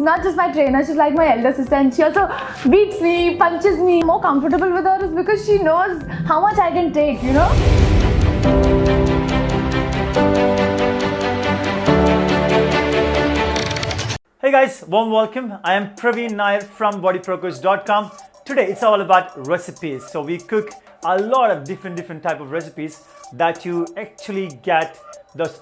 Not just my trainer, she's like my elder sister, and she also beats me, punches me. More comfortable with her is because she knows how much I can take, you know. Hey guys, warm welcome. I am Praveen Nair from bodyprocoach.com. Today it's all about recipes. So we cook a lot of different type of recipes that you actually get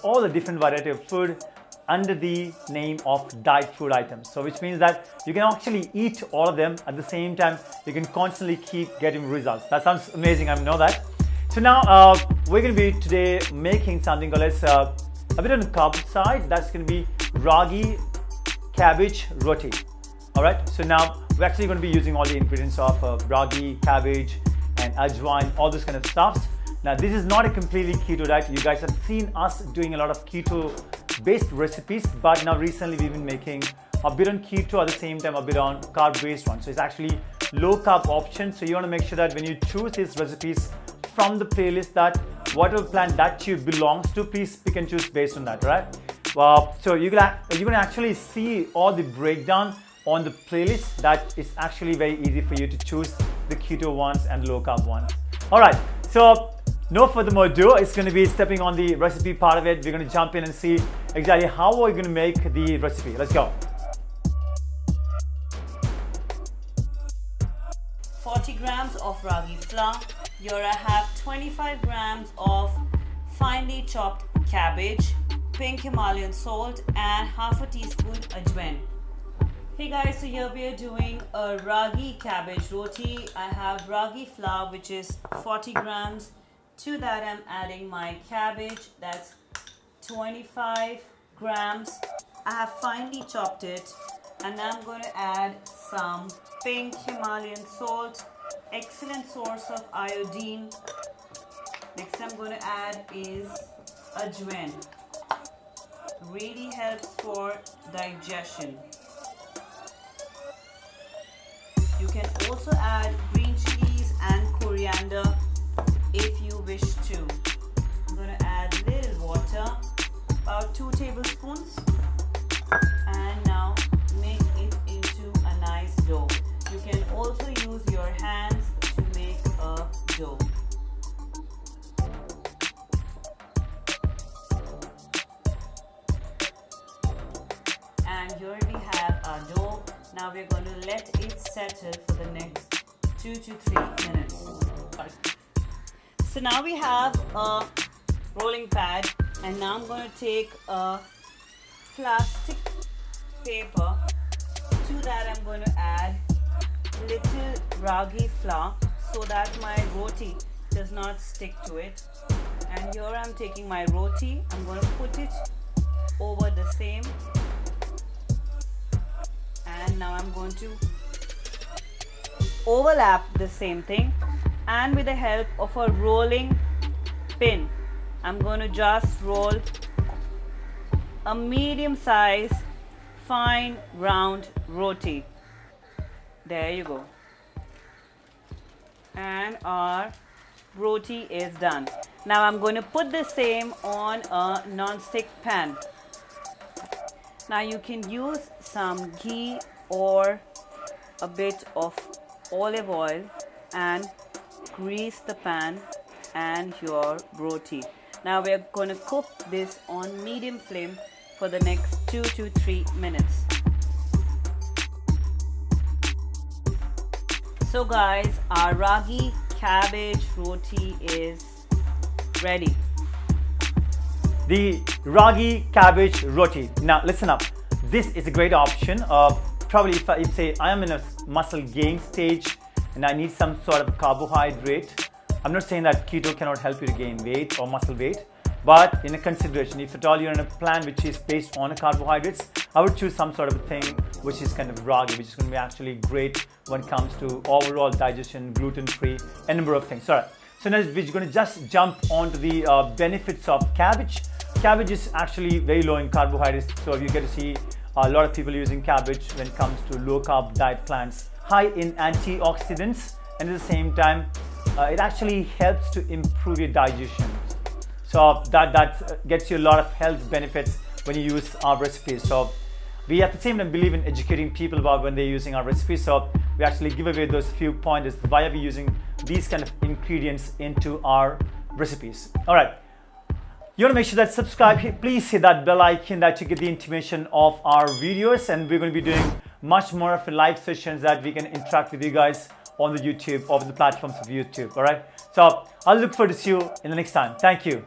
all the different variety of food under the name of diet food items. So which means that you can actually eat all of them at the same time. You can constantly keep getting results. That sounds amazing, I know that. So now we're going to be today making something called as a bit on the carb side. That's going to be Ragi cabbage roti. Alright, so now we're actually going to be using all the ingredients of ragi, cabbage and Ajuwan, all those kind of stuffs. Now this is not a completely keto diet. You guys have seen us doing a lot of keto based recipes, but now recently we've been making a bit on keto, at the same time a bit on carb based one. So it's actually low carb option. So you want to make sure that when you choose these recipes from the playlist, that whatever plan that you belongs to, please pick and choose based on that, right? So you're gonna actually see all the breakdown on the playlist. That is actually very easy for you to choose the keto ones and low carb ones. All right, so no further more ado, it's going to be stepping on the recipe part of it. We're going to jump in and see exactly how we're going to make the recipe. Let's go. 40 grams of ragi flour. Here I have 25 grams of finely chopped cabbage, pink Himalayan salt and half a teaspoon Ajuwan. Hey guys, so here we are doing a ragi cabbage roti. I have ragi flour, which is 40 grams. To that I'm adding my cabbage, that's 25 grams. I have finely chopped it, and I'm going to add some pink Himalayan salt, excellent source of iodine. Next I'm going to add is Ajuwan. Really helps for digestion. You can also add green chilies and coriander if you wish to. I'm going to add a little water, about 2 tablespoons, and now make it into a nice dough. You can also use your hands to make a dough. And here we have our dough. Now we're going to let it settle for the next 2 to 3 minutes. So now we have a rolling pad, and now I'm going to take a plastic paper. To that I'm going to add little ragi flour so that my roti does not stick to it. And here I'm taking my roti, I'm going to put it over the same, and now I'm going to overlap the same thing, and with the help of a rolling pin I'm going to just roll a medium size fine round roti. There you go, and our roti is done. Now I'm going to put the same on a non-stick pan. Now you can use some ghee or a bit of olive oil and grease the pan and your roti. Now we are going to cook this on medium flame for the next 2 to 3 minutes. So guys, our ragi cabbage roti is ready. The ragi cabbage roti. Now listen up. This is a great option. Probably if say I am in a muscle gain stage and I need some sort of carbohydrate. I'm not saying that keto cannot help you to gain weight or muscle weight, but in a consideration, if at all you're in a plan which is based on carbohydrates, I would choose some sort of a thing which is kind of ragi, which is going to be actually great when it comes to overall digestion, gluten-free, a number of things. Alright, so now we're going to just jump onto the benefits of cabbage. Cabbage is actually very low in carbohydrates, so you get to see a lot of people using cabbage when it comes to low carb diet plans. High in antioxidants, and at the same time it actually helps to improve your digestion. So that gets you a lot of health benefits when you use our recipes. So we at the same time believe in educating people about when they're using our recipes. So we actually give away those few pointers. Why are we using these kind of ingredients into our recipes? All right. You want to make sure that subscribe. Please hit that bell icon that you get the intimation of our videos, and we're going to be doing much more of live sessions that we can interact with you guys on the YouTube or the platforms of YouTube. All right. So I'll look forward to see you in the next time. Thank you.